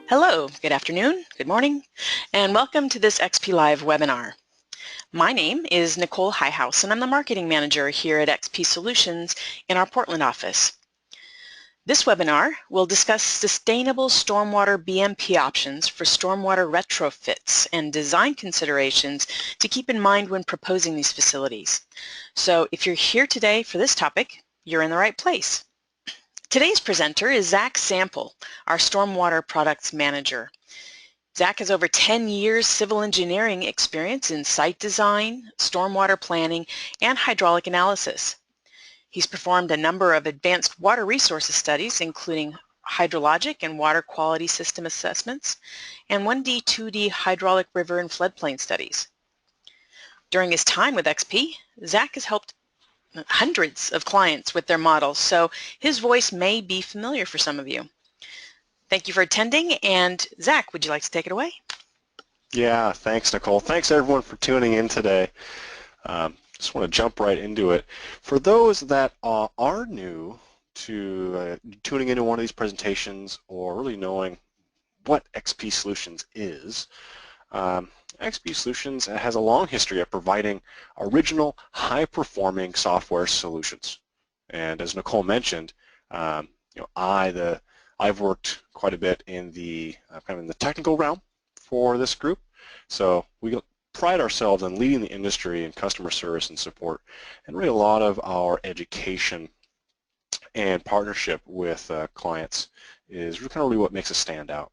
Hello, good afternoon, good morning, and welcome to this XP Live webinar. My name is Nicole Highhouse, and I'm the Marketing Manager here at XP Solutions in our Portland office. This webinar will discuss Sustainable Stormwater BMP options for stormwater retrofits and design considerations to keep in mind when proposing these facilities. So if you're here today for this topic, you're in the right place. Today's presenter is Zach Sample, our Stormwater Products Manager. Zach has over 10 years civil engineering experience in site design, stormwater planning, and hydraulic analysis. He's performed a number of advanced water resources studies, including hydrologic and water quality system assessments, and 1D, 2D hydraulic river and floodplain studies. During his time with XP, Zach has helped hundreds of clients with their models, so his voice may be familiar for some of you. Thank you for attending, and Zach, would you like to take it away? Yeah, thanks, Nicole. Thanks, everyone, for tuning in today. Just want to jump right into it. For those that are new to tuning into one of these presentations or really knowing what XP Solutions is, XP Solutions has a long history of providing original, high-performing software solutions. And as Nicole mentioned, I've worked quite a bit in the kind of in the technical realm for this group. So we pride ourselves on leading the industry in customer service and support, and really a lot of our education and partnership with clients is kind of really what makes us stand out.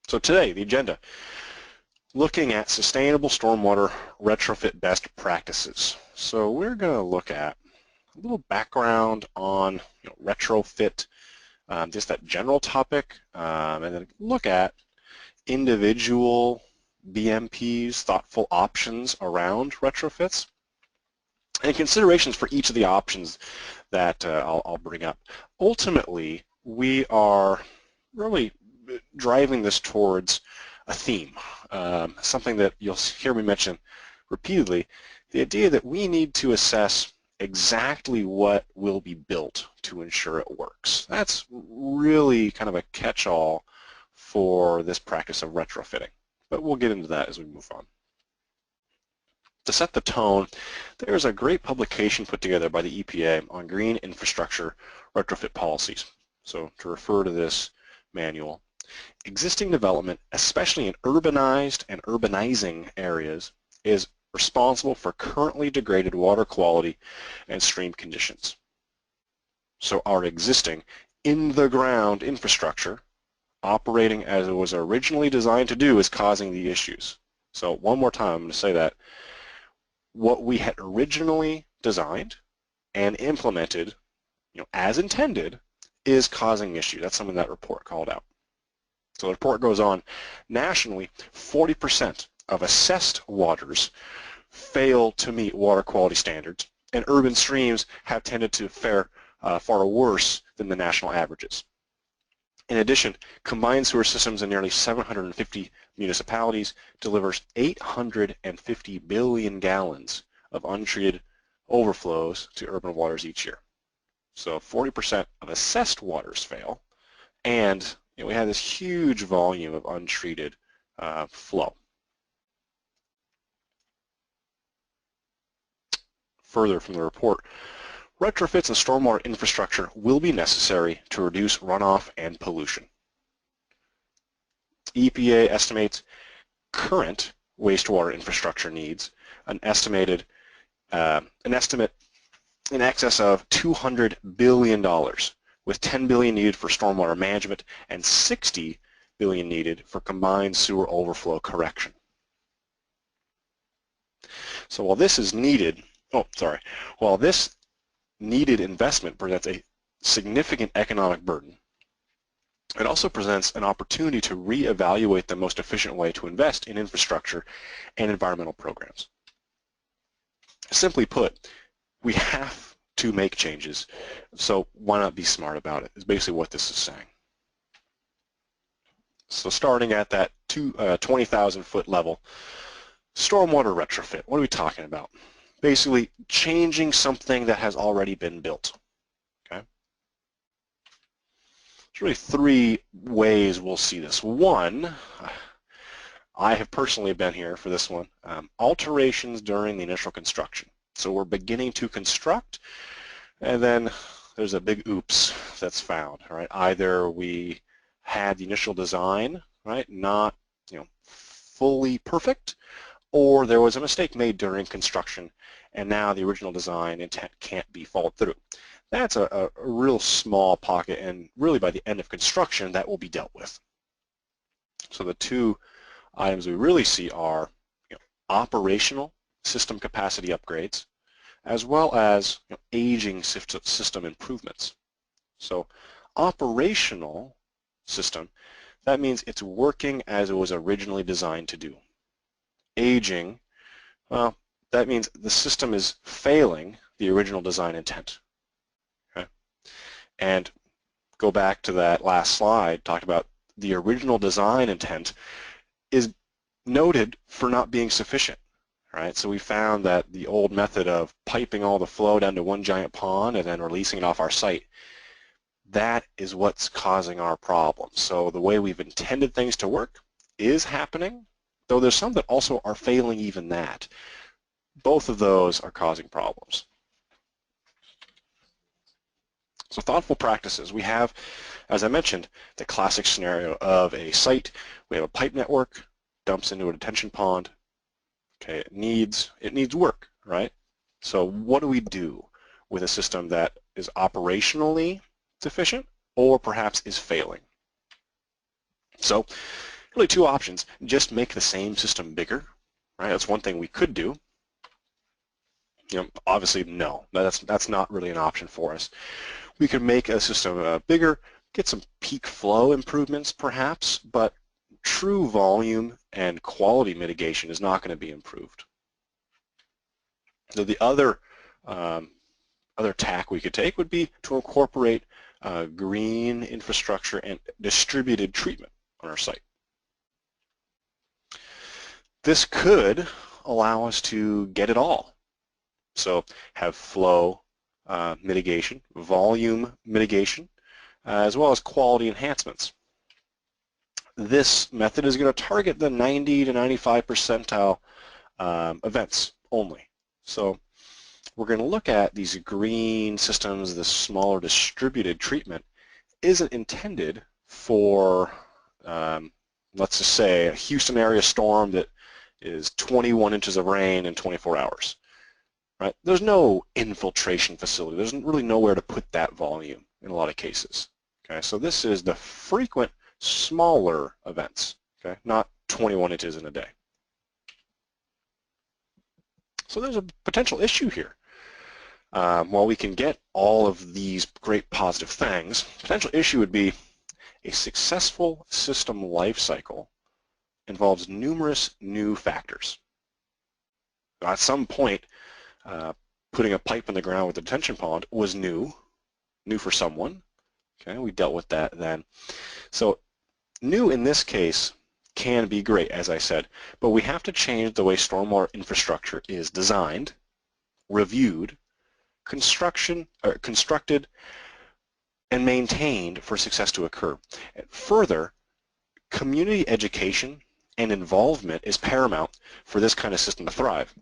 So today, the agenda, looking at sustainable stormwater retrofit best practices. So we're going to look at a little background on retrofit, just that general topic, and then look at individual BMPs, thoughtful options around retrofits, and considerations for each of the options that I'll bring up. Ultimately, we are really driving this towards a theme, something that you'll hear me mention repeatedly, the idea that we need to assess exactly what will be built to ensure it works. That's really kind of a catch-all for this practice of retrofitting, but we'll get into that as we move on. To set the tone, there's a great publication put together by the EPA on green infrastructure retrofit policies. So to refer to this manual, existing development, especially in urbanized and urbanizing areas, is responsible for currently degraded water quality and stream conditions. So our existing in-the-ground infrastructure, operating as it was originally designed to do, is causing the issues. So one more time, I'm going to say that what we had originally designed and implemented, as intended, is causing issues. That's something that report called out. So the report goes on, nationally, 40% of assessed waters fail to meet water quality standards, and urban streams have tended to fare far worse than the national averages. In addition, combined sewer systems in nearly 750 municipalities delivers 850 billion gallons of untreated overflows to urban waters each year. So 40% of assessed waters fail, and we have this huge volume of untreated flow. Further from the report, retrofits and stormwater infrastructure will be necessary to reduce runoff and pollution. EPA estimates current wastewater infrastructure needs an estimate in excess of $200 billion, with $10 billion needed for stormwater management and $60 billion needed for combined sewer overflow correction. So while this is needed, while this needed investment presents a significant economic burden, it also presents an opportunity to reevaluate the most efficient way to invest in infrastructure and environmental programs. Simply put, we have to make changes, so why not be smart about it, is basically what this is saying. So starting at that 20,000 foot level, stormwater retrofit, what are we talking about? Basically changing something that has already been built. Okay. There's really three ways we'll see this. One, I have personally been here for this one, alterations during the initial construction. So we're beginning to construct, and then there's a big oops that's found, right? Either we had the initial design, right, not fully perfect, or there was a mistake made during construction, and now the original design intent can't be followed through. That's a real small pocket, and really by the end of construction, that will be dealt with. So the two items we really see are operational system capacity upgrades, as well as aging system improvements. So operational system, that means it's working as it was originally designed to do. Aging, well, that means the system is failing the original design intent. Okay? And go back to that last slide, talked about the original design intent is noted for not being sufficient. Right? So we found that the old method of piping all the flow down to one giant pond and then releasing it off our site, that is what's causing our problem. So the way we've intended things to work is happening, though there's some that also are failing even that. Both of those are causing problems. So thoughtful practices. We have, as I mentioned, the classic scenario of a site. We have a pipe network, dumps into a detention pond. Okay, it needs work, right? So what do we do with a system that is operationally deficient or perhaps is failing? So really two options. Just make the same system bigger, right? That's one thing we could do. Obviously no, that's not really an option for us. We could make a system bigger, get some peak flow improvements perhaps, but true volume and quality mitigation is not going to be improved. So the other tack we could take would be to incorporate green infrastructure and distributed treatment on our site. This could allow us to get it all. So have flow mitigation, volume mitigation, as well as quality enhancements. This method is going to target the 90 to 95 percentile events only. So we're going to look at these green systems, this smaller distributed treatment isn't intended for, let's just say, a Houston area storm that is 21 inches of rain in 24 hours. Right? There's no infiltration facility. There's really nowhere to put that volume in a lot of cases. Okay, so this is the frequent smaller events, okay, not 21 inches in a day. So there's a potential issue here. While we can get all of these great positive things, potential issue would be a successful system life cycle involves numerous new factors. At some point, putting a pipe in the ground with a detention pond was new for someone. Okay, we dealt with that then. So new in this case can be great, as I said, but we have to change the way stormwater infrastructure is designed, reviewed, constructed, and maintained for success to occur. And further, community education and involvement is paramount for this kind of system to thrive.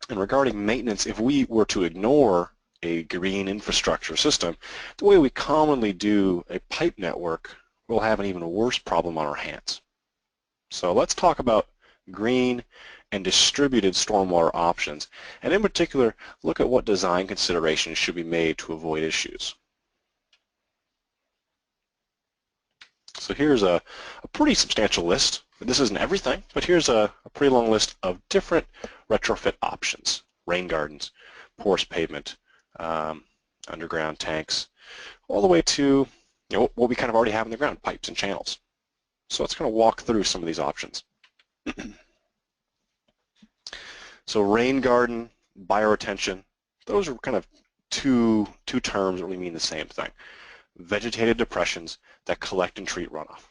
And regarding maintenance, if we were to ignore a green infrastructure system, the way we commonly do a pipe network, we'll have an even worse problem on our hands. So let's talk about green and distributed stormwater options, and in particular, look at what design considerations should be made to avoid issues. So here's a pretty substantial list. This isn't everything, but here's a pretty long list of different retrofit options: rain gardens, porous pavement, underground tanks, all the way to what we kind of already have in the ground, pipes and channels. So let's kind of walk through some of these options. So rain garden, bioretention, those are kind of two terms that really mean the same thing. Vegetated depressions that collect and treat runoff.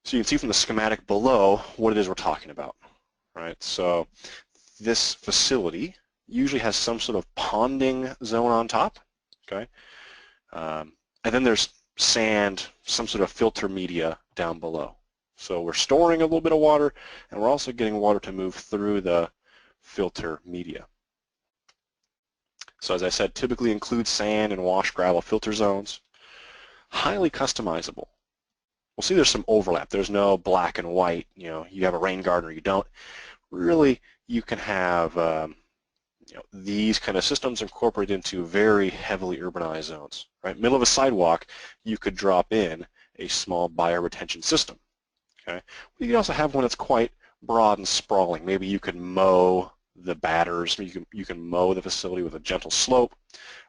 So you can see from the schematic below what it is we're talking about, right? So this facility usually has some sort of ponding zone on top, okay? And then there's sand, some sort of filter media down below. So we're storing a little bit of water, and we're also getting water to move through the filter media. So as I said, typically includes sand and wash gravel filter zones. Highly customizable. We'll see there's some overlap. There's no black and white, you have a Raingarden or you don't. Really, you can have these kind of systems incorporated into very heavily urbanized zones. Right, middle of a sidewalk, you could drop in a small bioretention system. Okay, you can also have one that's quite broad and sprawling. Maybe you could mow the batters. You can mow the facility with a gentle slope.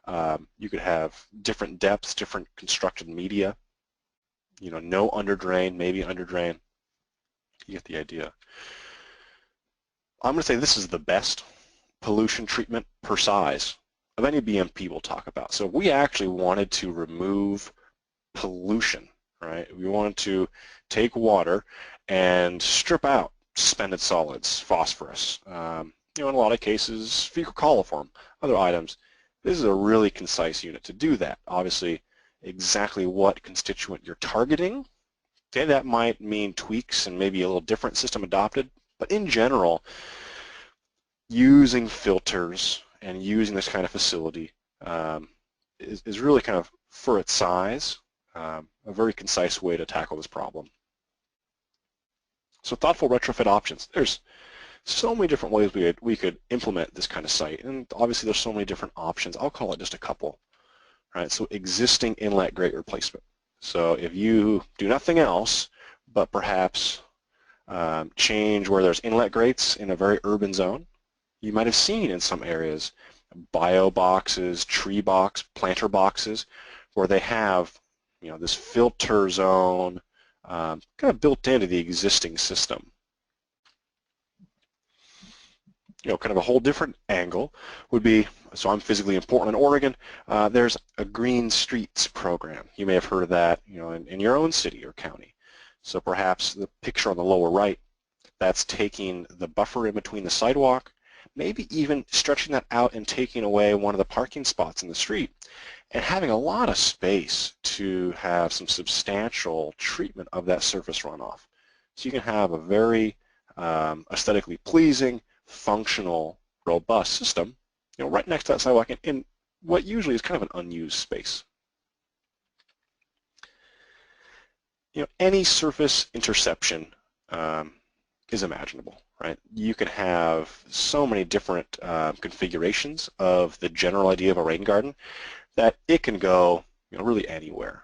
You could have different depths, different constructed media. No underdrain, maybe underdrain. You get the idea. I'm going to say this is the best pollution treatment per size of any BMP we'll talk about. So we actually wanted to remove pollution, right? We wanted to take water and strip out suspended solids, phosphorus, in a lot of cases, fecal coliform, other items. This is a really concise unit to do that. Obviously, exactly what constituent you're targeting, okay, that might mean tweaks and maybe a little different system adopted, but in general, using filters and using this kind of facility is really kind of, for its size, a very concise way to tackle this problem. So thoughtful retrofit options. There's so many different ways we could implement this kind of site, and obviously there's so many different options. I'll call it just a couple. Right? So existing inlet grate replacement. So if you do nothing else but perhaps change where there's inlet grates in a very urban zone, you might have seen in some areas bio boxes, tree box, planter boxes, where they have this filter zone kind of built into the existing system. Kind of a whole different angle would be, so I'm physically in Portland, Oregon, there's a Green Streets program. You may have heard of that, in your own city or county. So perhaps the picture on the lower right, that's taking the buffer in between the sidewalk, maybe even stretching that out and taking away one of the parking spots in the street, and having a lot of space to have some substantial treatment of that surface runoff. So you can have a very aesthetically pleasing, functional, robust system, right next to that sidewalk in what usually is kind of an unused space. Any surface interception is imaginable, right? You can have so many different configurations of the general idea of a rain garden that it can go, really anywhere.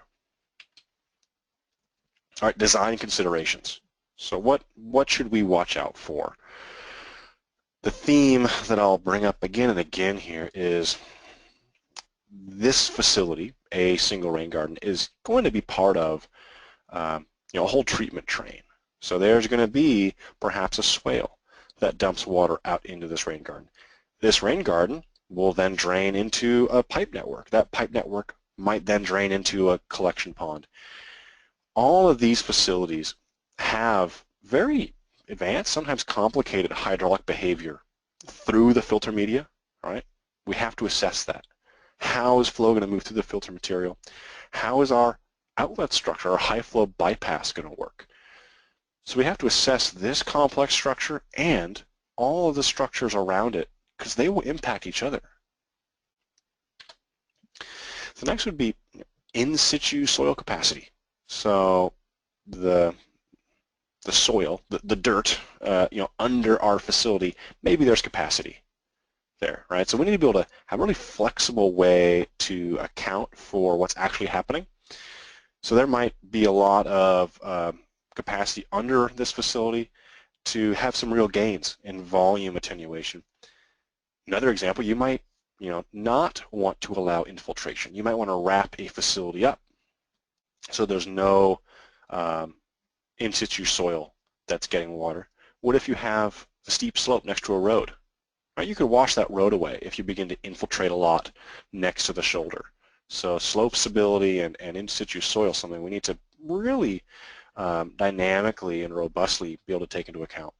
All right, design considerations. So what should we watch out for? The theme that I'll bring up again and again here is this facility, a single rain garden, is going to be part of a whole treatment train. So there's going to be perhaps a swale that dumps water out into this rain garden. This rain garden will then drain into a pipe network. That pipe network might then drain into a collection pond. All of these facilities have very advanced, sometimes complicated hydraulic behavior through the filter media, right? We have to assess that. How is flow going to move through the filter material? How is our outlet structure, our high flow bypass going to work? So we have to assess this complex structure and all of the structures around it because they will impact each other. The next would be in situ soil capacity. So the soil, the dirt, under our facility, maybe there's capacity there, right? So we need to be able to have a really flexible way to account for what's actually happening. So there might be a lot of capacity under this facility to have some real gains in volume attenuation. Another example, you might, not want to allow infiltration. You might want to wrap a facility up so there's no in situ soil that's getting water. What if you have a steep slope next to a road? Right, you could wash that road away if you begin to infiltrate a lot next to the shoulder. So slope stability and in situ soil, something we need to really dynamically and robustly be able to take into account.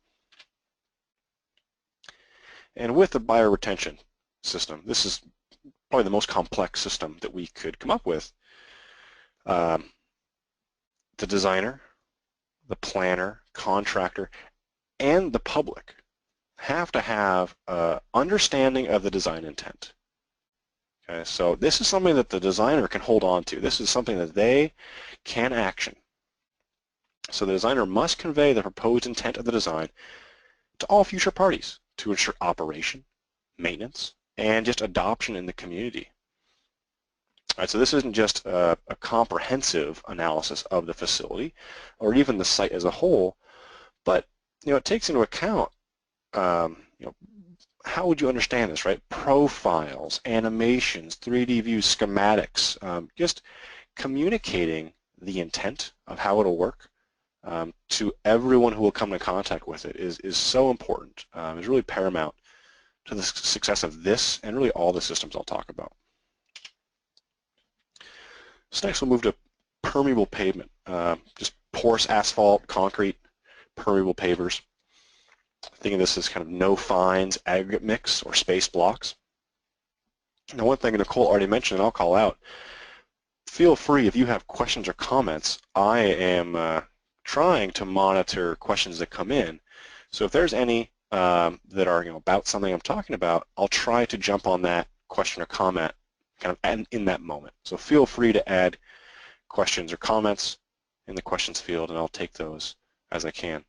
And with the bioretention system, this is probably the most complex system that we could come up with. The designer, the planner, contractor, and the public have to have an understanding of the design intent. Okay, so this is something that the designer can hold on to. This is something that they can action. So the designer must convey the proposed intent of the design to all future parties to ensure operation, maintenance, and just adoption in the community. All right, so this isn't just a comprehensive analysis of the facility or even the site as a whole, but it takes into account how would you understand this, right? Profiles, animations, 3D views, schematics, just communicating the intent of how it'll work to everyone who will come into contact with it is so important. Is really paramount to the success of this and really all the systems I'll talk about. So next we'll move to permeable pavement, just porous asphalt, concrete, permeable pavers. Think of this as kind of no fines aggregate mix or space blocks. Now one thing Nicole already mentioned and I'll call out, feel free if you have questions or comments. I am trying to monitor questions that come in. So if there's any that are about something I'm talking about, I'll try to jump on that question or comment kind of in that moment. So feel free to add questions or comments in the questions field and I'll take those as I can.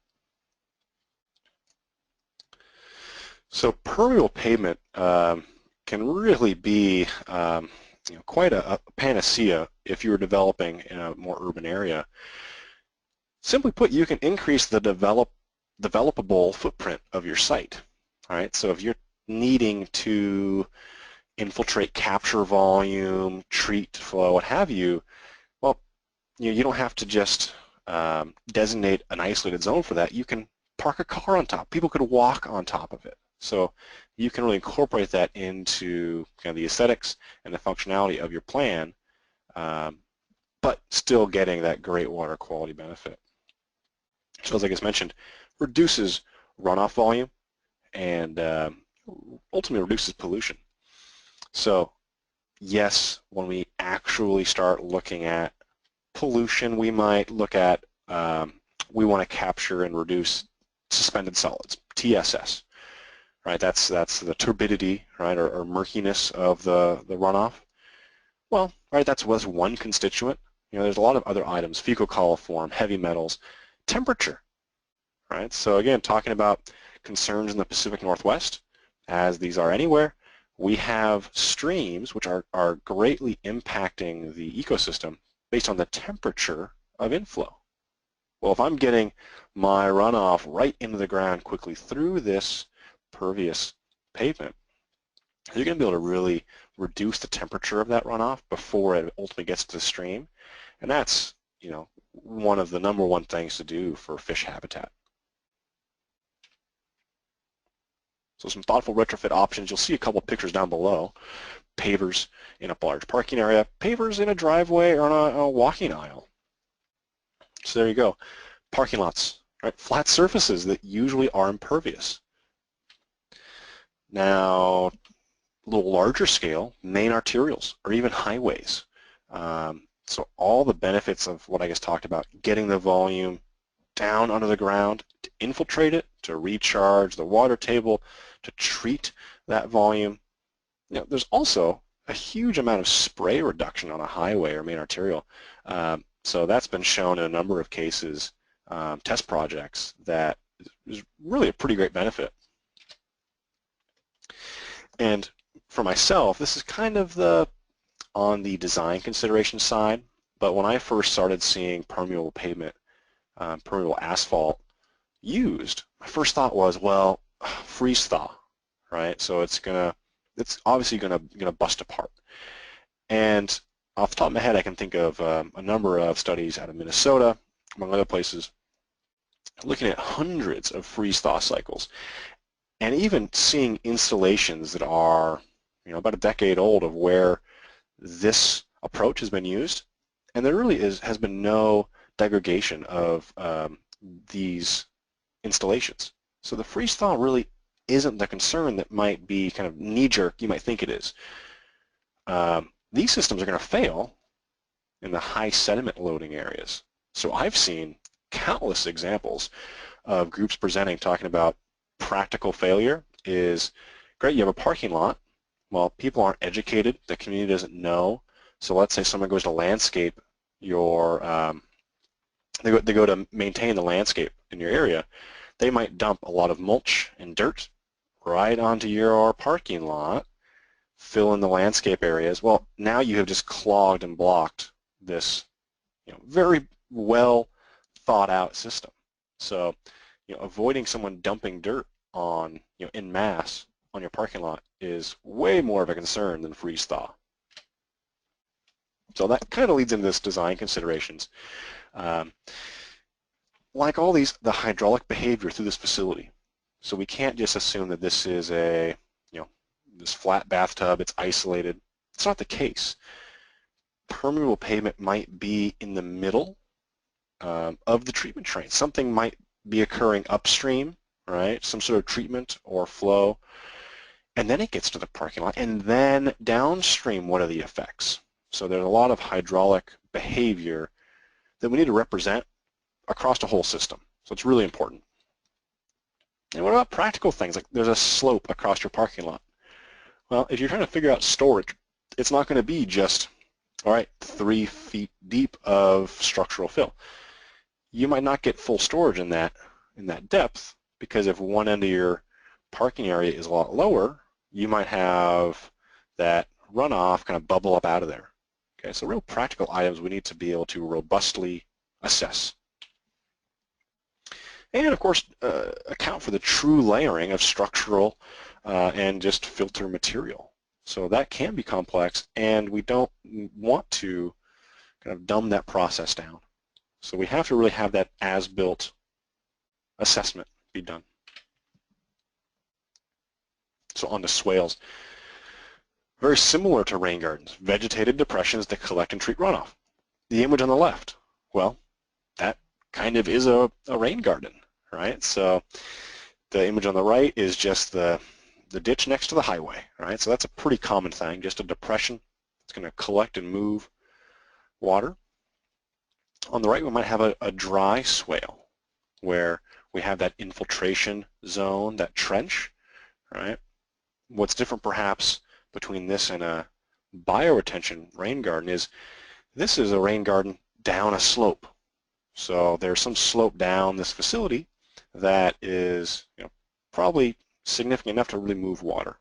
So permeable pavement can really be quite a panacea if you're developing in a more urban area. Simply put, you can increase the developable footprint of your site. All right, so if you're needing to infiltrate capture volume, treat flow, what have you, well, you don't have to just designate an isolated zone for that. You can park a car on top. People could walk on top of it. So you can really incorporate that into kind of the aesthetics and the functionality of your plan, but still getting that great water quality benefit. So as I just mentioned, reduces runoff volume and ultimately reduces pollution. So yes, when we actually start looking at pollution, we might look at, we want to capture and reduce suspended solids, TSS. Right, that's the turbidity, right, or murkiness of the runoff. Well, right, that's one constituent. There's a lot of other items: fecal coliform, heavy metals, temperature. Right, so again, talking about concerns in the Pacific Northwest, as these are anywhere, we have streams which are greatly impacting the ecosystem based on the temperature of inflow. Well, if I'm getting my runoff right into the ground quickly through this pervious pavement, you're going to be able to really reduce the temperature of that runoff before it ultimately gets to the stream, and that's one of the #1 things to do for fish habitat. So some thoughtful retrofit options. You'll see a couple pictures down below. Pavers in a large parking area, pavers in a driveway or on a walking aisle. So there you go. Parking lots, right? Flat surfaces that usually are impervious. Now, a little larger scale, main arterials or even highways. So all the benefits of what I just talked about, getting the volume down under the ground, to infiltrate it, to recharge the water table, to treat that volume. There's also a huge amount of spray reduction on a highway or main arterial. So that's been shown in a number of cases, test projects, that is really a pretty great benefit. And for myself, this is kind of on the design consideration side, but when I first started seeing permeable pavement, permeable asphalt used, my first thought was, well, freeze thaw, right? So it's obviously gonna bust apart. And off the top of my head, I can think of a number of studies out of Minnesota, among other places, looking at hundreds of freeze thaw cycles, and even seeing installations that are about a decade old of where this approach has been used, and there really has been no degradation of these installations. So the freeze thaw really isn't the concern that might be kind of knee-jerk you might think it is. these systems are going to fail in the high sediment loading areas. So I've seen countless examples of groups presenting talking about practical failure is, great, you have a parking lot. Well, people aren't educated, the community doesn't know. So let's say someone goes to landscape your, they go to maintain the landscape in your area. They might dump a lot of mulch and dirt right onto your parking lot, fill in the landscape areas. Well, now you have just clogged and blocked this, very well thought out system. So, avoiding someone dumping dirt on, en masse on your parking lot is way more of a concern than freeze thaw. So that kind of leads into this design considerations. Like all these, the hydraulic behavior through this facility. So we can't just assume that this is a, this flat bathtub, it's isolated. It's not the case. Permeable pavement might be in the middle of the treatment train. Something might be occurring upstream, right? Some sort of treatment or flow, and then it gets to the parking lot, and then downstream, what are the effects? So there's a lot of hydraulic behavior that we need to represent across the whole system. So it's really important. And what about practical things? Like there's a slope across your parking lot. Well, if you're trying to figure out storage, it's not going to be just, all right, 3 feet deep of structural fill. You might not get full storage in that depth, because if one end of your parking area is a lot lower, you might have that runoff kind of bubble up out of there. Okay, so real practical items we need to be able to robustly assess. And of course, account for the true layering of structural and just filter material. So that can be complex, and we don't want to kind of dumb that process down. So we have to really have that as-built assessment be done. So on to swales. Very similar to rain gardens, vegetated depressions that collect and treat runoff. The image on the left, well, that kind of is a rain garden, right? So the image on the right is just the ditch next to the highway, right? So that's a pretty common thing, just a depression. It's going to collect and move water. On the right, we might have a dry swale where we have that infiltration zone, that trench, right? What's different perhaps between this and a bioretention rain garden is this is a rain garden down a slope. So there's some slope down this facility that is probably significant enough to really move water.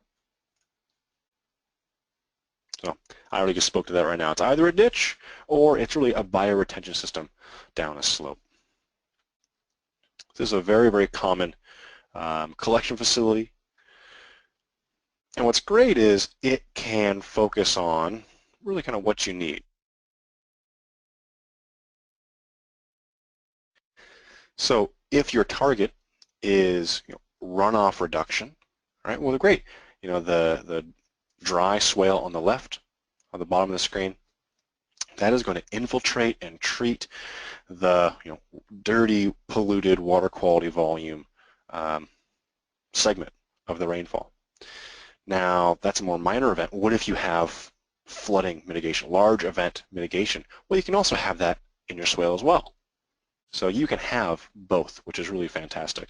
So I already just spoke to that right now. It's either a ditch or it's really a bioretention system down a slope. This is a very, very common collection facility. And what's great is it can focus on really kind of what you need. So if your target is runoff reduction, right? Well, great. The dry swale on the left, on the bottom of the screen, that is going to infiltrate and treat the dirty, polluted water quality volume segment of the rainfall. Now, that's a more minor event. What if you have flooding mitigation, large event mitigation? Well, you can also have that in your swale as well. So you can have both, which is really fantastic.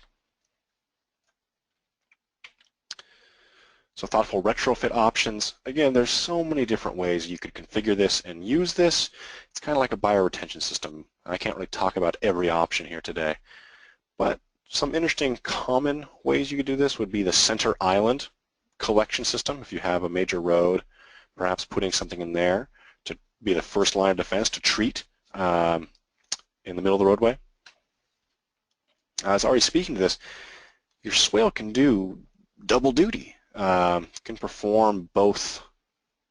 So thoughtful retrofit options. Again, there's so many different ways you could configure this and use this. It's kind of like a bioretention system. I can't really talk about every option here today, but some interesting common ways you could do this would be the center island collection system. If you have a major road, perhaps putting something in there to be the first line of defense to treat in the middle of the roadway. I was already speaking to this. Your swale can do double duty. Can perform both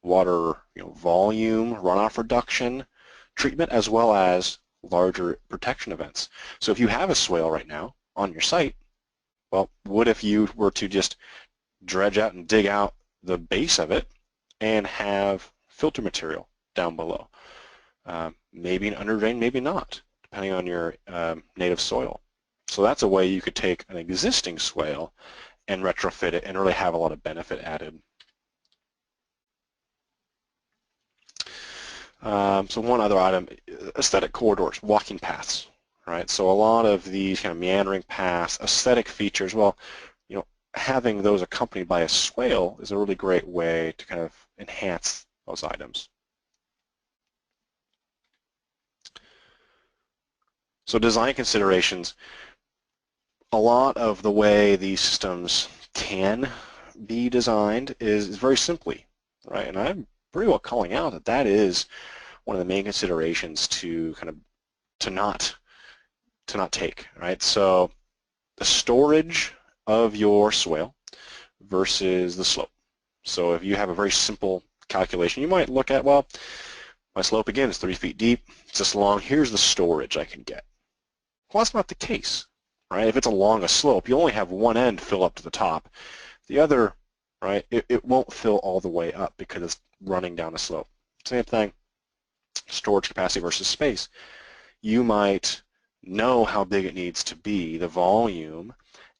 water volume, runoff reduction treatment, as well as larger protection events. So if you have a swale right now on your site, well, what if you were to just dredge out and dig out the base of it and have filter material down below? Maybe an underdrain, maybe not, depending on your native soil. So that's a way you could take an existing swale and retrofit it and really have a lot of benefit added. So one other item, aesthetic corridors, walking paths, right? So a lot of these kind of meandering paths, aesthetic features, well, having those accompanied by a swale is a really great way to kind of enhance those items. So design considerations, a lot of the way these systems can be designed is very simply, right? And I'm pretty well calling out that that is one of the main considerations to kind of to not take, right? So the storage of your swale versus the slope. So if you have a very simple calculation, you might look at, well, my slope again is 3 feet deep, it's this long, here's the storage I can get. Well, that's not the case, right? If it's along a slope, you only have one end fill up to the top. The other, right, it won't fill all the way up because it's running down a slope. Same thing, storage capacity versus space. You might know how big it needs to be, the volume,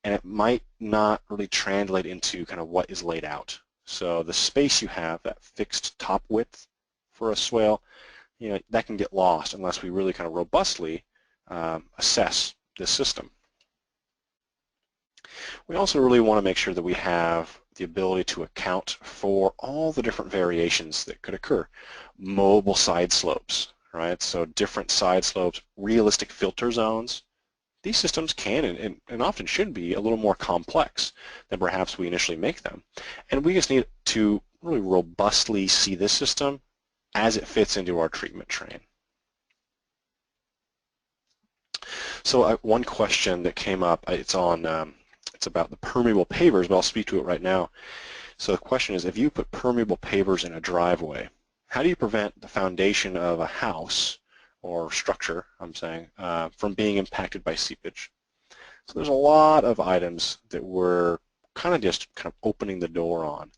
and it might not really translate into kind of what is laid out. So the space you have, that fixed top width for a swale, that can get lost unless we really kind of robustly assess this system. We also really want to make sure that we have the ability to account for all the different variations that could occur. Mobile side slopes, right? So different side slopes, realistic filter zones. These systems can and often should be a little more complex than perhaps we initially make them. And we just need to really robustly see this system as it fits into our treatment train. So one question that came up, it's about the permeable pavers, but I'll speak to it right now. So the question is, if you put permeable pavers in a driveway, how do you prevent the foundation of a house or structure, I'm saying, from being impacted by seepage? So there's a lot of items that we're kind of opening the door on.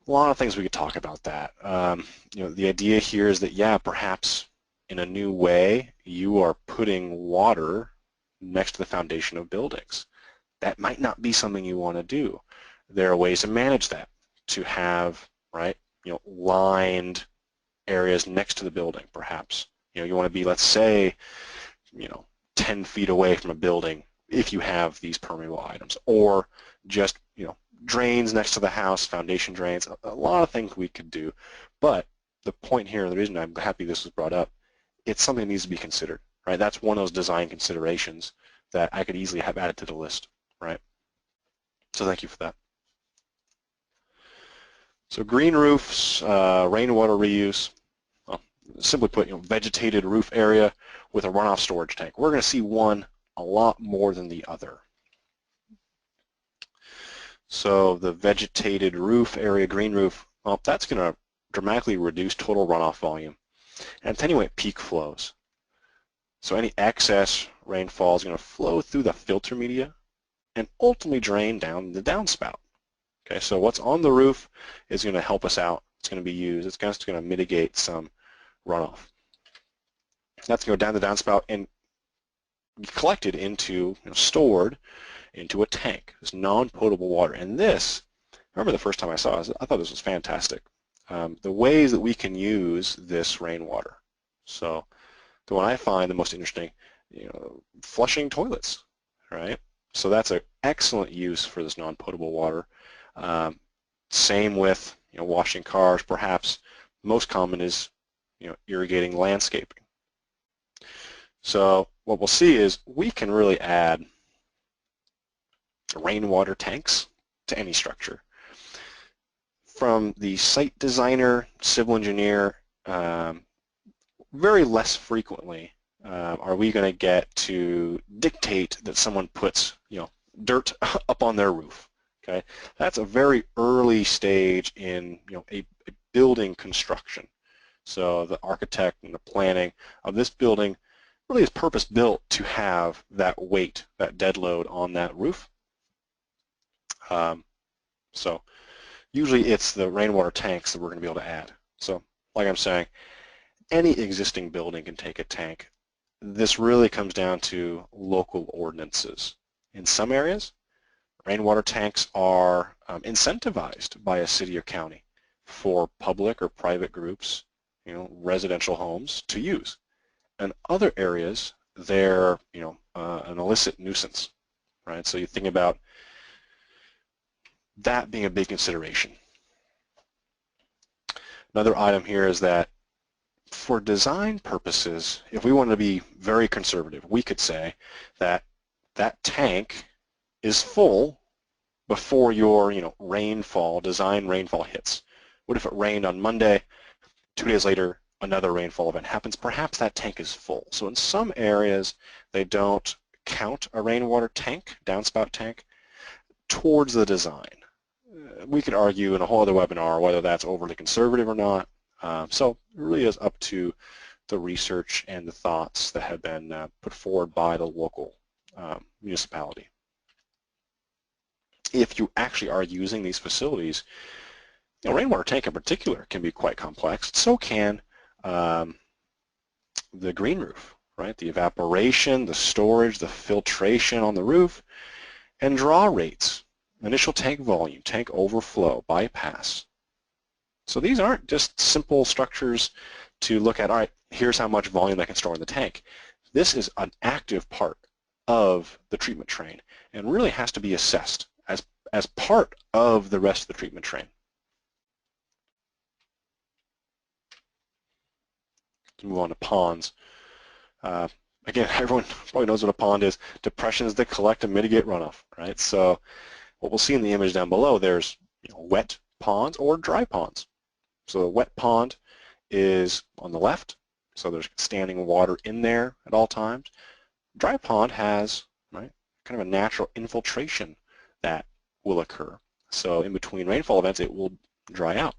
A lot of things we could talk about that. The idea here is that, yeah, perhaps in a new way, you are putting water next to the foundation of buildings. That might not be something you want to do. There are ways to manage that, to have, right, lined areas next to the building, perhaps. You want to be, let's say, 10 feet away from a building if you have these permeable items, or just, drains next to the house, foundation drains, a lot of things we could do. But the point here, and the reason I'm happy this was brought up, it's something that needs to be considered, right? That's one of those design considerations that I could easily have added to the list, right? So thank you for that. So green roofs, rainwater reuse, well, simply put, vegetated roof area with a runoff storage tank. We're going to see one a lot more than the other. So the vegetated roof area, green roof, well, that's going to dramatically reduce total runoff volume and attenuate peak flows. So any excess rainfall is going to flow through the filter media and ultimately drain down the downspout. Okay, so what's on the roof is going to help us out. It's going to be used. It's just going to mitigate some runoff. That's going to go down the downspout and be collected into, stored into a tank, this non-potable water. And this, I remember the first time I saw it, I thought this was fantastic. The ways that we can use this rainwater. So the one I find the most interesting, flushing toilets, right? So that's an excellent use for this non-potable water. Same with, washing cars, perhaps. Most common is, irrigating landscaping. So what we'll see is we can really add rainwater tanks to any structure. From the site designer, civil engineer, very less frequently are we going to get to dictate that someone puts, dirt up on their roof. Okay, that's a very early stage in, a building construction. So the architect and the planning of this building really is purpose-built to have that weight, that dead load on that roof. So usually it's the rainwater tanks that we're going to be able to add. So like I'm saying, any existing building can take a tank. This really comes down to local ordinances. In some areas, rainwater tanks are incentivized by a city or county for public or private groups, residential homes to use. And other areas, they're, an illicit nuisance, right? So you think about that being a big consideration. Another item here is that for design purposes, if we want to be very conservative, we could say that that tank is full before your, design rainfall hits. What if it rained on Monday, 2 days later, another rainfall event happens? Perhaps that tank is full. So in some areas, they don't count a rainwater tank, downspout tank, towards the design. We could argue in a whole other webinar whether that's overly conservative or not. So it really is up to the research and the thoughts that have been put forward by the local municipality. If you actually are using these facilities, a rainwater tank in particular can be quite complex. So can the green roof, right? The evaporation, the storage, the filtration on the roof, and draw rates, initial tank volume, tank overflow, bypass. So these aren't just simple structures to look at, all right, here's how much volume I can store in the tank. This is an active part of the treatment train and really has to be assessed as part of the rest of the treatment train. Let's move on to ponds. Again, everyone probably knows what a pond is. Depressions that collect and mitigate runoff, right? So what we'll see in the image down below, there's wet ponds or dry ponds. So a wet pond is on the left, so there's standing water in there at all times. Dry pond has, right, kind of a natural infiltration that will occur. So in between rainfall events, it will dry out.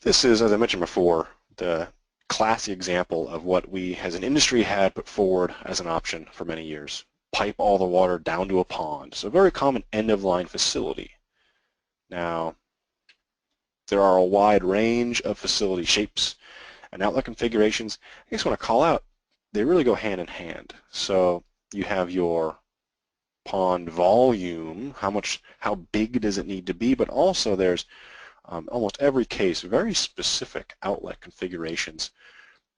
This is, as I mentioned before, the classic example of what we as an industry had put forward as an option for many years. Pipe all the water down to a pond. So a very common end-of-line facility. Now, there are a wide range of facility shapes and outlet configurations. I just want to call out, they really go hand in hand. So you have your pond volume, how big does it need to be, but also there's almost every case very specific outlet configurations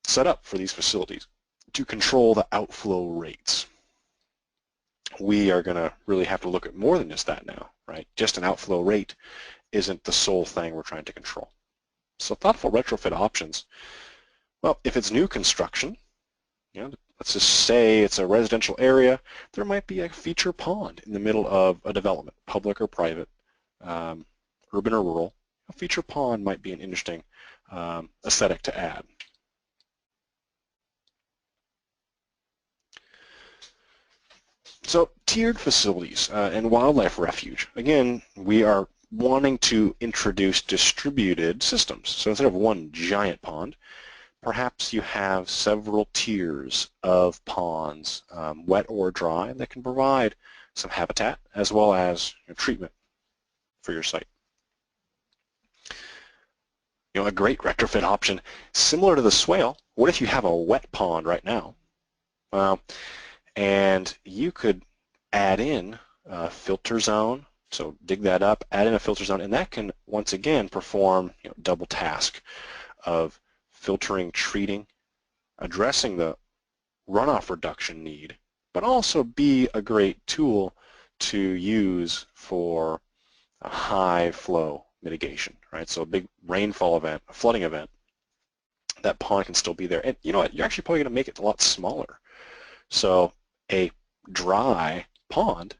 set up for these facilities to control the outflow rates. We are going to really have to look at more than just that now, right? Just an outflow rate isn't the sole thing we're trying to control. So thoughtful retrofit options. Well, if it's new construction, let's just say it's a residential area, there might be a feature pond in the middle of a development, public or private, urban or rural. A feature pond might be an interesting aesthetic to add. So tiered facilities and wildlife refuge. Again, we are wanting to introduce distributed systems. So instead of one giant pond, perhaps you have several tiers of ponds, wet or dry, that can provide some habitat as well as treatment for your site. A great retrofit option, similar to the swale. What if you have a wet pond right now? And you could add in a filter zone, so dig that up, add in a filter zone, and that can once again perform double task of filtering, treating, addressing the runoff reduction need, but also be a great tool to use for a high flow mitigation, right? So a big rainfall event, a flooding event, that pond can still be there. And you know what, you're actually probably going to make it a lot smaller. So a dry pond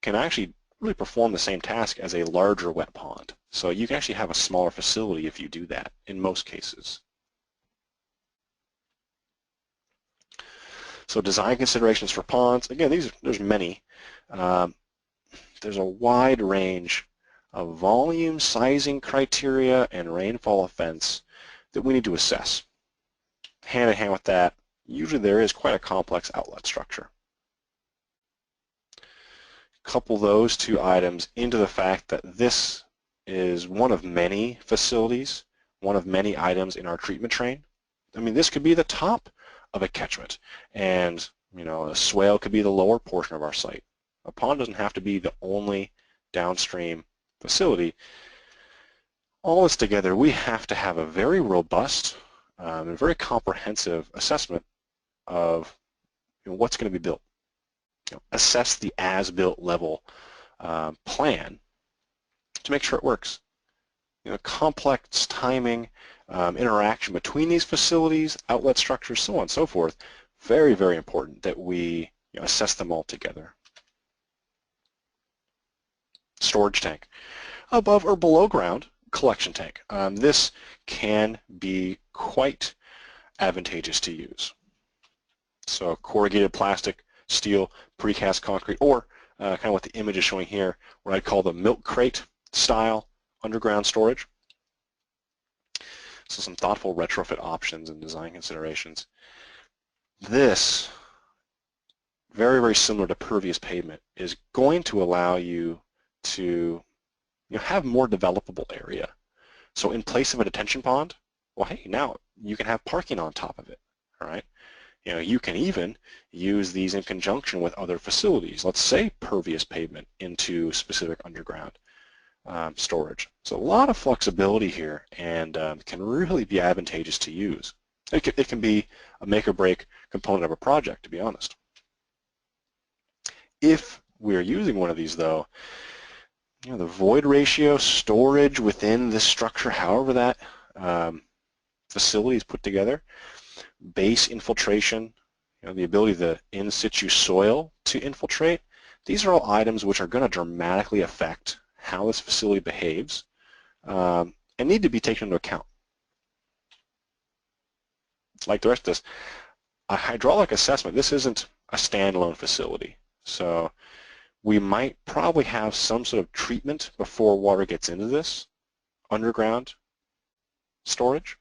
can actually really perform the same task as a larger wet pond. So you can actually have a smaller facility if you do that in most cases. So design considerations for ponds, again, there's many. There's a wide range of volume, sizing criteria, and rainfall events that we need to assess. Hand in hand with that, usually there is quite a complex outlet structure. Couple those two items into the fact that this is one of many facilities, one of many items in our treatment train. I mean, this could be the top of a catchment, and a swale could be the lower portion of our site. A pond doesn't have to be the only downstream facility. all this together, we have to have a very robust and very comprehensive assessment of what's going to be built. Assess the as-built level plan to make sure it works. Complex timing, interaction between these facilities, outlet structures, so on and so forth. Very, very important that we assess them all together. Storage tank. Above or below ground, collection tank. This can be quite advantageous to use. So corrugated plastic, steel, precast concrete, or kind of what the image is showing here, what I'd call the milk crate style underground storage. So some thoughtful retrofit options and design considerations. This, very, very similar to pervious pavement, is going to allow you to have more developable area. So in place of a detention pond, well, hey, now you can have parking on top of it, all right? You can even use these in conjunction with other facilities. Let's say pervious pavement into specific underground storage. So a lot of flexibility here, and can really be advantageous to use. It can be a make or break component of a project, to be honest. If we're using one of these, though, the void ratio storage within this structure, however that facility is put together, base infiltration, the ability of the in situ soil to infiltrate, these are all items which are going to dramatically affect how this facility behaves and need to be taken into account. Like the rest of this, a hydraulic assessment, this isn't a standalone facility. So we might probably have some sort of treatment before water gets into this underground storage.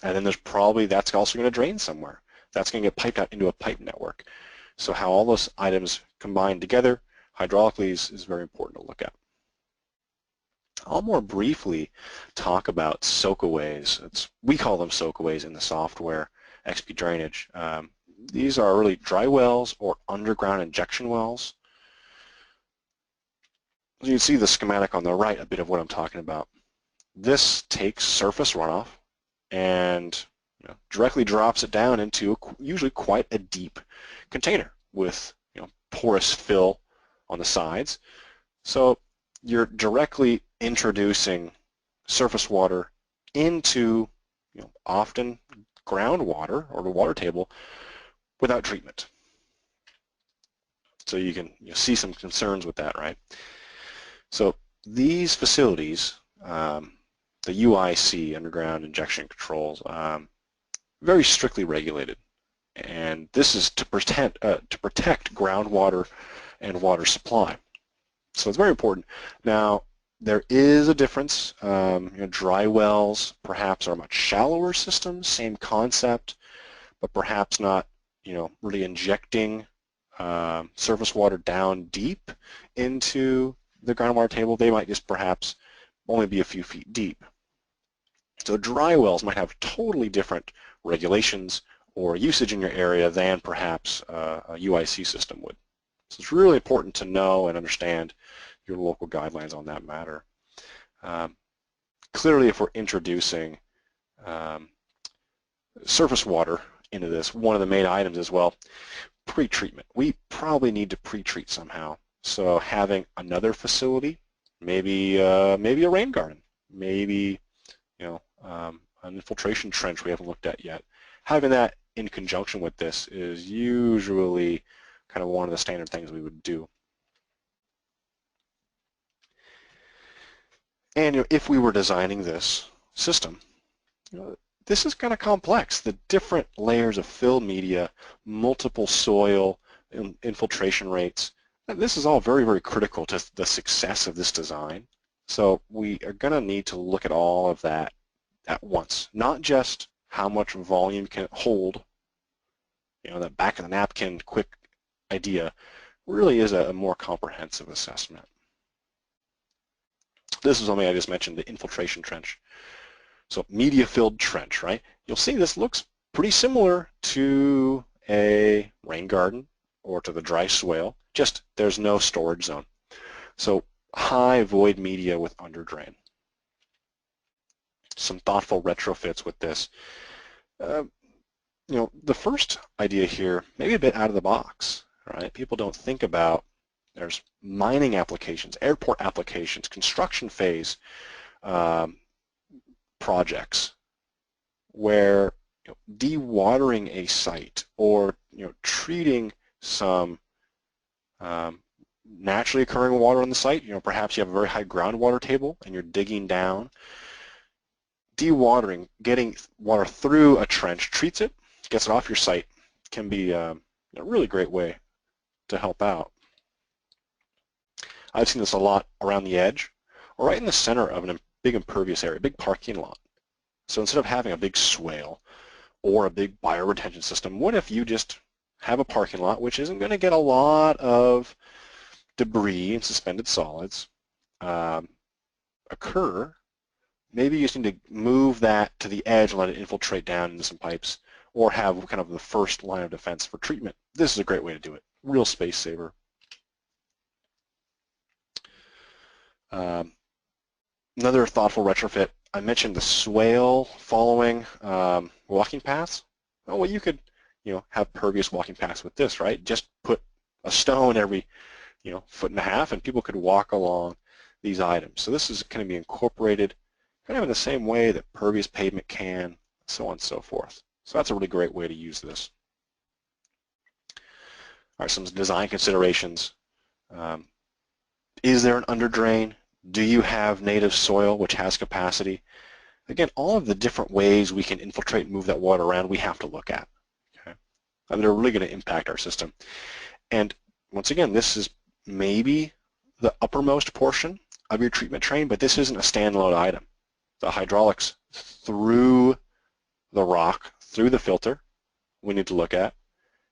And then there's probably, that's also going to drain somewhere. That's going to get piped out into a pipe network. So how all those items combine together hydraulically is very important to look at. I'll more briefly talk about Soakaways. We call them Soakaways in the software, XP Drainage. These are really dry wells or underground injection wells. You can see the schematic on the right, a bit of what I'm talking about. This takes surface runoff and directly drops it down into usually quite a deep container with porous fill on the sides. So you're directly introducing surface water into often groundwater or the water table without treatment. So you can see some concerns with that, right? So these facilities, the UIC, underground injection controls, very strictly regulated, and this is to protect groundwater and water supply. So it's very important. Now there is a difference. Dry wells perhaps are much shallower systems, same concept, but perhaps not really injecting surface water down deep into the groundwater table. They might just perhaps only be a few feet deep. So dry wells might have totally different regulations or usage in your area than perhaps a UIC system would. So it's really important to know and understand your local guidelines on that matter. Clearly, if we're introducing surface water into this, one of the main items as well, pre-treatment. We probably need to pre-treat somehow. So having another facility, maybe a rain garden, maybe an infiltration trench we haven't looked at yet. Having that in conjunction with this is usually kind of one of the standard things we would do. And if we were designing this system, this is kind of complex. The different layers of fill media, multiple soil, infiltration rates, this is all very, very critical to the success of this design. So we are going to need to look at all of that at once, not just how much volume can it hold, that back of the napkin quick idea really is a more comprehensive assessment. This is something I just mentioned, the infiltration trench. So media-filled trench, right? You'll see this looks pretty similar to a rain garden or to the dry swale, just there's no storage zone. So high void media with underdrain. some thoughtful retrofits with this. The first idea here, maybe a bit out of the box, right? People don't think about, there's mining applications, airport applications, construction phase projects where dewatering a site or treating some naturally occurring water on the site, perhaps you have a very high groundwater table and you're digging down. Dewatering, getting water through a trench, treats it, gets it off your site, can be a really great way to help out. I've seen this a lot around the edge or right in the center of a big impervious area, big parking lot. So instead of having a big swale or a big bioretention system, what if you just have a parking lot which isn't going to get a lot of debris and suspended solids occur? Maybe you just need to move that to the edge and let it infiltrate down into some pipes, or have kind of the first line of defense for treatment. This is a great way to do it. Real space saver. Another thoughtful retrofit, I mentioned the swale following walking paths. Well, you could have pervious walking paths with this, right? Just put a stone every foot and a half and people could walk along these items. So this is going to be incorporated kind of in the same way that pervious pavement can, so on and so forth. So that's a really great way to use this. All right, some design considerations. Is there an underdrain? Do you have native soil which has capacity? Again, all of the different ways we can infiltrate and move that water around, we have to look at. Okay? And they're really going to impact our system. And once again, this is maybe the uppermost portion of your treatment train, but this isn't a standalone item. The hydraulics through the rock, through the filter, we need to look at.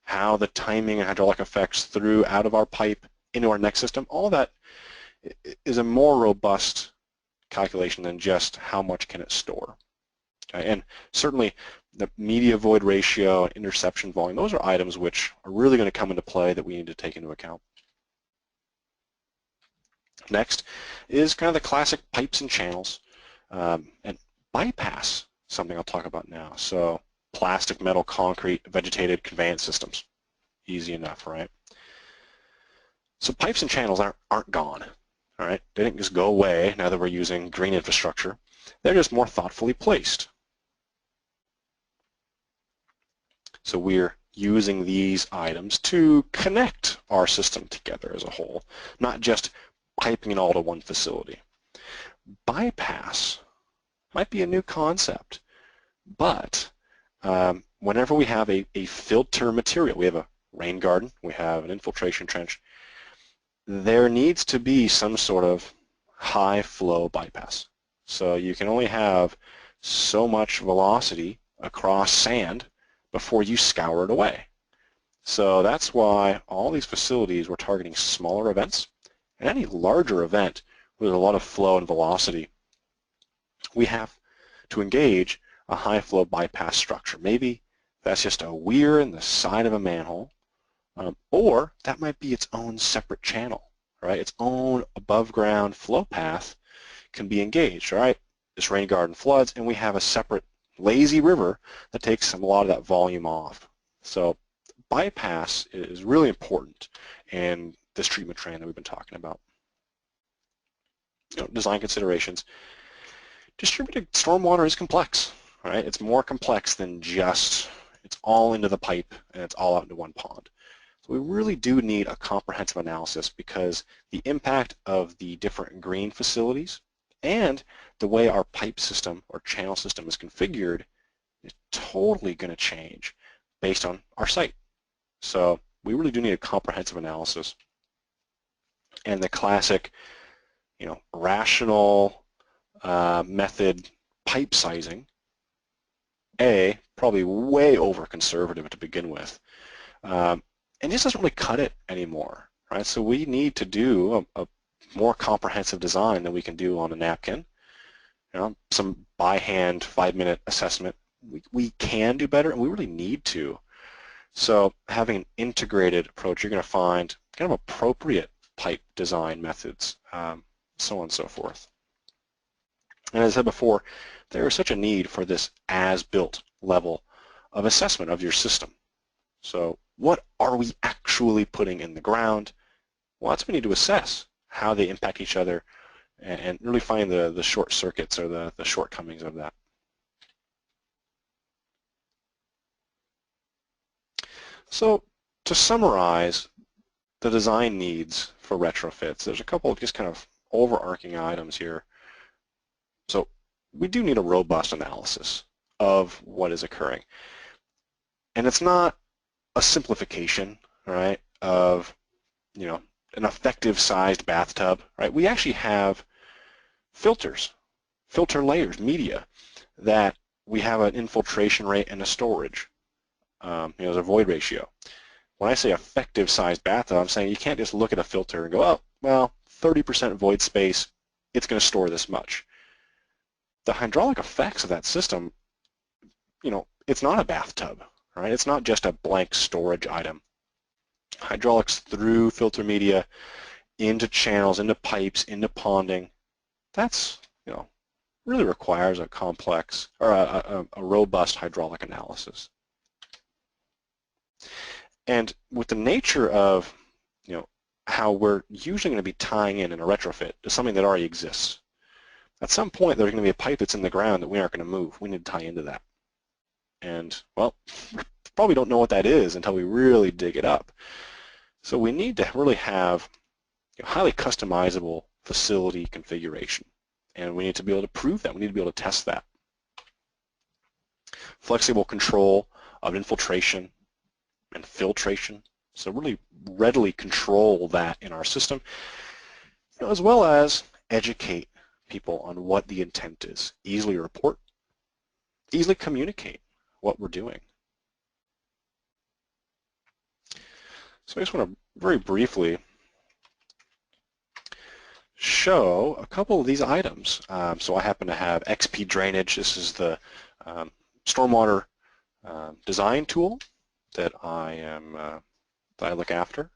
How the timing and hydraulic effects through out of our pipe into our next system, all that is a more robust calculation than just how much can it store. Okay? And certainly the media void ratio and interception volume, those are items which are really going to come into play that we need to take into account. Next is kind of the classic pipes and channels and bypass, something I'll talk about now. So plastic, metal, concrete, vegetated conveyance systems. Easy enough, right? So pipes and channels aren't gone, all right? They didn't just go away now that we're using green infrastructure. They're just more thoughtfully placed. So we're using these items to connect our system together as a whole, not just piping it all to one facility. Bypass might be a new concept, but whenever we have a filter material, we have a Raingarden, we have an infiltration trench, there needs to be some sort of high flow bypass. So you can only have so much velocity across sand before you scour it away. So that's why all these facilities were targeting smaller events, and any larger event with a lot of flow and velocity, we have to engage a high flow bypass structure. Maybe that's just a weir in the side of a manhole, or that might be its own separate channel, right? Its own above ground flow path can be engaged, all right? This Raingarden floods and we have a separate lazy river that takes a lot of that volume off. So bypass is really important in this treatment train that we've been talking about. Design considerations. Distributed stormwater is complex, right? It's more complex than just it's all into the pipe and it's all out into one pond. So we really do need a comprehensive analysis because the impact of the different green facilities and the way our pipe system or channel system is configured is totally going to change based on our site. So we really do need a comprehensive analysis. And the classic, rational method pipe sizing, probably way over conservative to begin with, and this doesn't really cut it anymore, right? So we need to do a more comprehensive design than we can do on a napkin. Some by hand 5-minute assessment, we can do better and we really need to. So having an integrated approach, you're going to find kind of appropriate pipe design methods, so on and so forth. And as I said before, there is such a need for this as-built level of assessment of your system. So what are we actually putting in the ground? Well, that's what we need to assess, how they impact each other, and really find the short circuits or the shortcomings of that. So to summarize the design needs for retrofits, there's a couple of just kind of overarching items here. So we do need a robust analysis of what is occurring. And it's not a simplification, right, of, you know, an effective sized bathtub, right? We actually have filters, filter layers, media, that we have an infiltration rate and a storage, there's a void ratio. When I say effective sized bathtub, I'm saying you can't just look at a filter and go, oh, well, 30% void space, it's going to store this much. The hydraulic effects of that system, it's not a bathtub, right? It's not just a blank storage item. Hydraulics through filter media into channels, into pipes, into ponding, that's, really requires a complex or a robust hydraulic analysis. And with the nature of, how we're usually going to be tying in a retrofit to something that already exists, at some point there's going to be a pipe that's in the ground that we aren't going to move. We need to tie into that. And, well, probably don't know what that is until we really dig it up. So we need to really have highly customizable facility configuration. And we need to be able to prove that. We need to be able to test that. Flexible control of infiltration and filtration. So really readily control that in our system, as well as educate people on what the intent is. Easily report, easily communicate what we're doing. So I just want to very briefly show a couple of these items. So I happen to have XP Drainage. This is the stormwater design tool that I look after.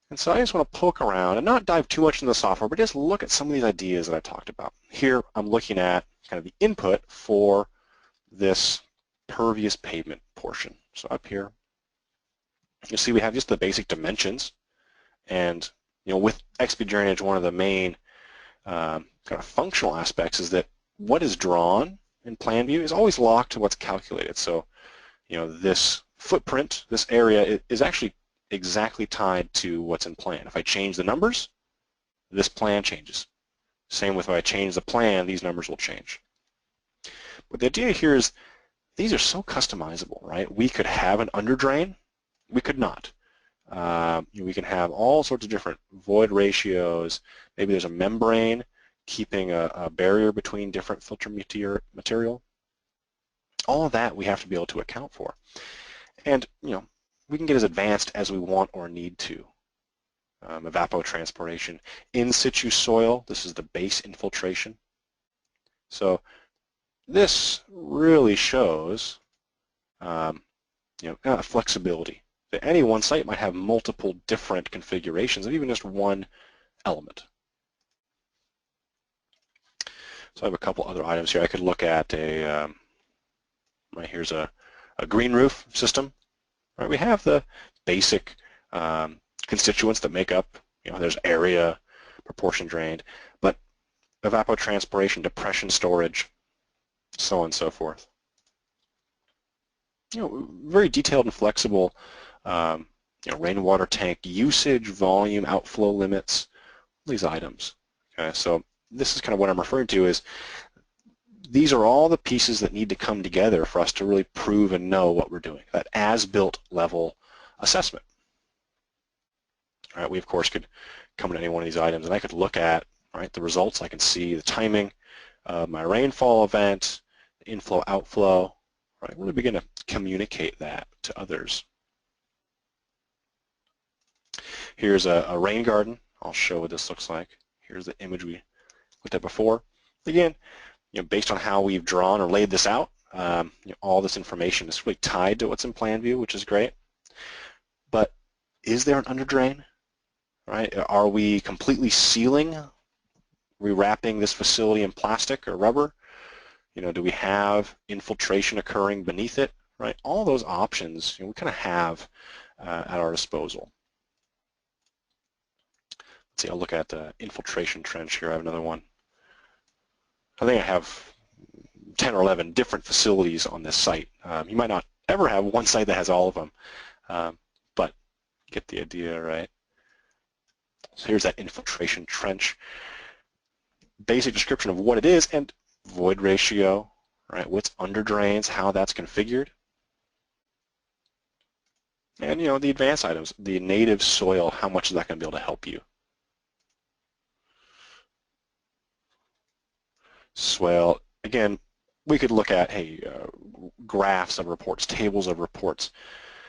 And so I just want to poke around and not dive too much into the software, but just look at some of these ideas that I talked about. Here I'm looking at kind of the input for this pervious pavement portion. So up here, you'll see we have just the basic dimensions. And with XP Drainage, one of the main kind of functional aspects is that what is drawn in plan view is always locked to what's calculated. So this footprint, this area is actually exactly tied to what's in plan. If I change the numbers, this plan changes. Same with if I change the plan, these numbers will change. But the idea here is these are so customizable, right? We could have an under drain, we could not. We can have all sorts of different void ratios. Maybe there's a membrane keeping a barrier between different filter material. All of that we have to be able to account for. And, we can get as advanced as we want or need to. Evapotranspiration. In situ soil, this is the base infiltration. So this really shows, flexibility. That any one site might have multiple different configurations of even just one element. So I have a couple other items here. I could look at right here's a green roof system. Right, we have the basic constituents that make up, there's area, proportion drained, but evapotranspiration, depression storage, so on and so forth. Very detailed and flexible, rainwater tank usage, volume, outflow limits, these items. Okay, so this is kind of what I'm referring to is these are all the pieces that need to come together for us to really prove and know what we're doing, that as-built level assessment. All right, we of course could come to any one of these items and I could look at the results. I can see the timing of my rainfall event, the inflow, outflow, really begin to communicate that to others. Here's a Raingarden. I'll show what this looks like. Here's the image we looked at before. Again, based on how we've drawn or laid this out, all this information is really tied to what's in plan view, which is great. But is there an under drain? Right? Are we completely sealing rewrapping this facility in plastic or rubber? You know, do we have infiltration occurring beneath it, right? All those options, you know, we kind of have at our disposal. Let's see, I'll look at the infiltration trench here. I have another one. I think I have 10 or 11 different facilities on this site. You might not ever have one site that has all of them, but you get the idea, right? So here's that infiltration trench. Basic description of what it is and void ratio, right? What's under drains, how that's configured. And, you know, the advanced items, the native soil, how much is that going to be able to help you? Swale, again, we could look at, hey, graphs of reports, tables of reports.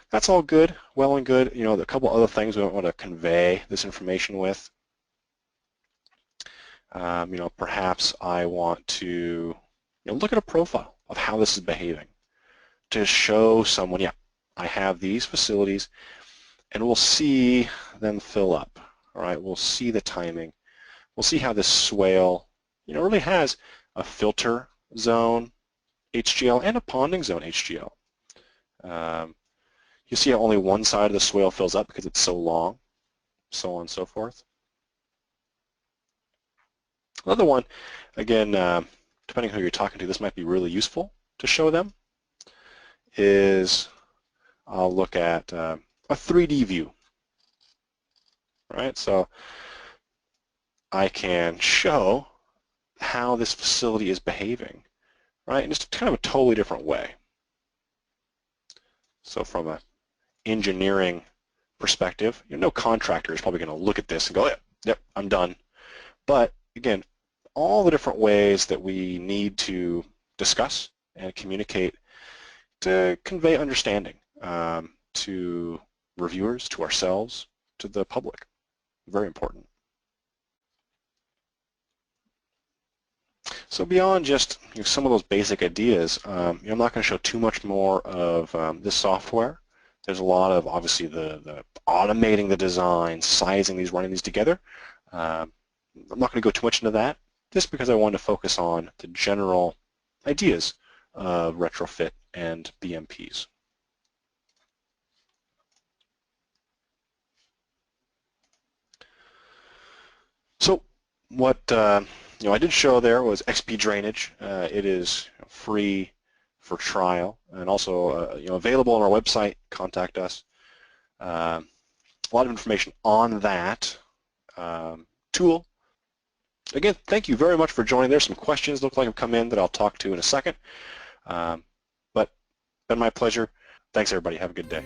That's all good, well and good. You know, a couple other things we want to convey this information with. You know, perhaps I want to look at a profile of how this is behaving to show someone, yeah, I have these facilities, and we'll see them fill up. All right, we'll see the timing. We'll see how this swale, you know, really has a filter zone HGL and a ponding zone HGL. You see how only one side of the swale fills up because it's so long, so on and so forth. Another one, again, depending on who you're talking to, this might be really useful to show them, is I'll look at a 3D view, right? So I can show how this facility is behaving, right? And just kind of a totally different way. So from an engineering perspective, you know, no contractor is probably going to look at this and go, yep, I'm done. But again, all the different ways that we need to discuss and communicate to convey understanding to reviewers, to ourselves, to the public. Very important. So beyond just some of those basic ideas, I'm not going to show too much more of this software. There's a lot of, obviously, the automating the design, sizing these, running these together. I'm not going to go too much into that, just because I wanted to focus on the general ideas of retrofit and BMPs. So what I did show there was XP drainage. It is free for trial and also available on our website. Contact us. A lot of information on that tool. Again, thank you very much for joining. There's some questions look like have come in that I'll talk to in a second. But been my pleasure. Thanks everybody. Have a good day.